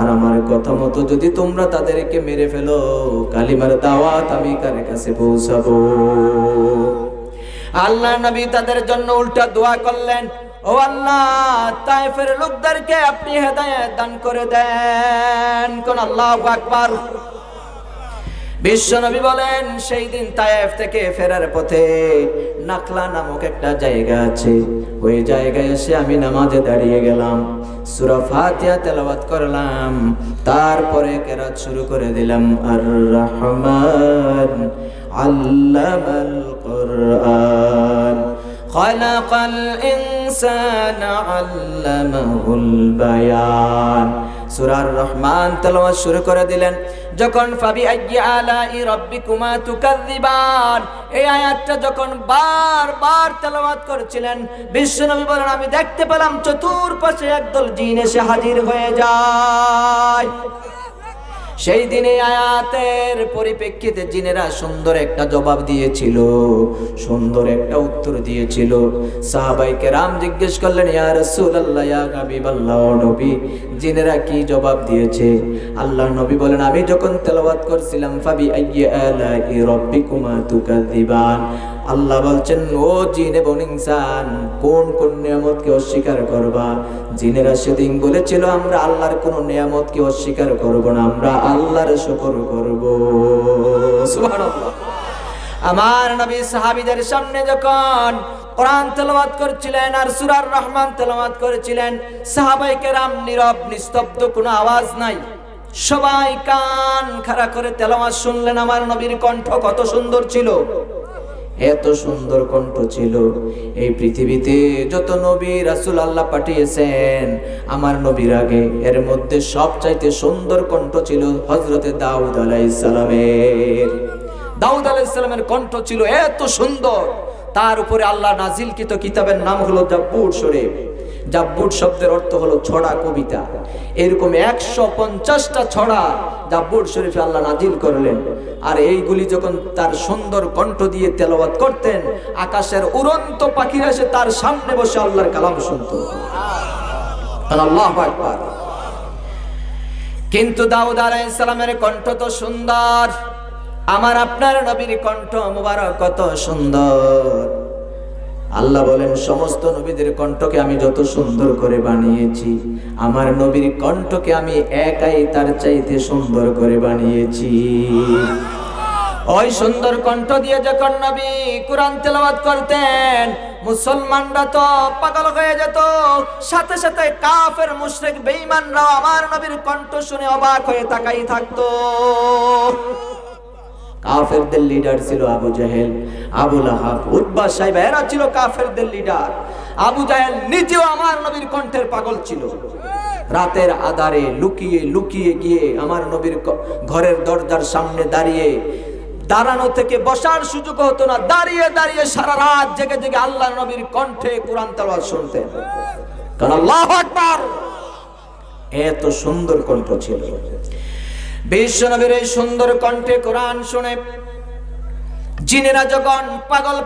আর আমার কথা মতো যদি তোমরা তাদেরকে মেরে ফেলো, কালিমার দাওয়াত আমি কার কাছে পৌঁছাবো? আল্লাহ নবী তাদের জন্য উল্টা দোয়া করলেন, ও আল্লাহ, তায়েফের লোকদেরকে আপনি হেদায়েত দান করে দেন। কোন আল্লাহু আকবার। বিশ্বনবী বলেন, সেই দিন তায়েফ থেকে ফেরার পথে নাখলা নামক একটা জায়গা আছে, ওই জায়গায় এসে আমি নামাজে দাঁড়িয়ে গেলাম, সূরা ফাতিহা তেলাওয়াত করলাম, তারপরে কেরাত শুরু করে দিলাম, আর রহমান আল্লামাল কুরআন খালাকাল ইনসানা আল্লামাহুল বায়ান। সূরা আর রহমান তেলাওয়াত শুরু করে দিলেন। যখন ফাবি আইয়ি আলাই রাব্বিকুমা তুকাযযিবান, এই আয়াতটা যখন বারবার তেলাওয়াত করছিলেন, বিশ্বনবী বলেন, আমি দেখতে পেলাম চতুর্পাশে একদল জিন এসে হাজির হয়ে যায়। সেই দিনে আয়াতের পরিপ্রেক্ষিতে জিনেরা সুন্দর একটা জবাব দিয়েছিল, সুন্দর একটা উত্তর দিয়েছিল। সাহাবায়ে কেরাম জিজ্ঞেস করলেন, ইয়া রাসূলুল্লাহ, ইয়া হাবিবাল্লাহ, নবী, জিনেরা কি জবাব দিয়েছে? আল্লাহর নবী বলেন, আমি যখন তেলাওয়াত করছিলাম, ফাবি আইয়ি আলাই রাব্বিকুমা তুকাযযিবান, আল্লাহ বলছেন, ও জিন এবং ইনসান, কোন কোন নিয়ামতকে অস্বীকার করবা? জিনেরা সেদিন বলেছিল, আমরা আল্লাহর কোন নিয়ামতকে অস্বীকার করব না, আমরা আল্লাহর শুকর করব। সুবহানাল্লাহ। আমার নবী সাহাবীদের সামনে যখন কোরআন তেলাওয়াত করছিলেন আর সূরা আর রহমান তেলাওয়াত করেছিলেন, সাহাবায়ে কেরাম নীরব, নিস্তব্ধ, কোনো আওয়াজ নাই। সবাই কান খাড়া করে তেলাওয়াত শুনলেন। আমার নবীর কণ্ঠ কত সুন্দর ছিল, এত সুন্দর কণ্ঠ ছিল। এই পৃথিবীতে যত নবী রাসূল আল্লাহ পাঠিয়েছেন আমার নবীর আগে, এর মধ্যে সবচাইতে সুন্দর কণ্ঠ ছিল হযরতে দাউদ আলাইহিস সালামের। দাউদ আলাইহিস সালামের কণ্ঠ ছিল এত সুন্দর। তার উপরে আল্লাহ নাজিলকৃত কিতাবের নাম হলো জাব্বুর শরীফ। জাব্বুর শব্দের অর্থ হলো ছড়া, কবিতা। এরকম 150টা ছড়া জাব্বুর শরীফে আল্লাহ নাজিল করলেন। আর এইগুলি যখন তার সুন্দর কণ্ঠ দিয়ে তেলাওয়াত করতেন, আকাশের উড়ন্ত পাখিরা এসে তার সামনে বসে আল্লাহর কালাম শুনতো। আল্লাহু আকবার। কিন্তু দাউদ আলাইহিস সালামের কণ্ঠ তো সুন্দর, আমার আপনার নবীর কণ্ঠ মুবারক কত সুন্দর। আল্লাহ বলেন, সমস্ত নবীদের কণ্ঠকে আমি যত সুন্দর করে বানিয়েছি, আমার নবীর কণ্ঠকে আমি একাই তার চাইতে সুন্দর করে বানিয়েছি। ওই সুন্দর কণ্ঠ দিয়ে যখন নবী কুরআন তেলাওয়াত করতেন, মুসলমানরা তো পাগল হয়ে যেত, সাথে সাথে কাফের মুশরিক বেঈমানরা আমার নবীর কণ্ঠ শুনে অবাক হয়ে তাকাই থাকতো। কাফেরদের লিডার ছিল আবু জাহেল, আবু লাহাব, উতবা, সাইবা, এরা ছিল কাফেরদের লিডার। আবু জাহেল নিজেও আমার নবীর কণ্ঠের পাগল ছিল। রাতের আধারে লুকিয়ে লুকিয়ে গিয়ে আমার নবীর ঘরের দরজার সামনে দাঁড়িয়ে, দাঁড়ানো থেকে বসার সুযোগ হতো না, দাঁড়িয়ে দাঁড়িয়ে সারা রাত জেগে জেগে আল্লাহর নবীর কণ্ঠে কুরআন তেলাওয়াত শুনতেন। কারণ আল্লাহু আকবার, এত সুন্দর কণ্ঠ ছিল। বিশ্বনবীর এই সুন্দর কণ্ঠে কোরআন শুনে জিনেরা যখন পাগল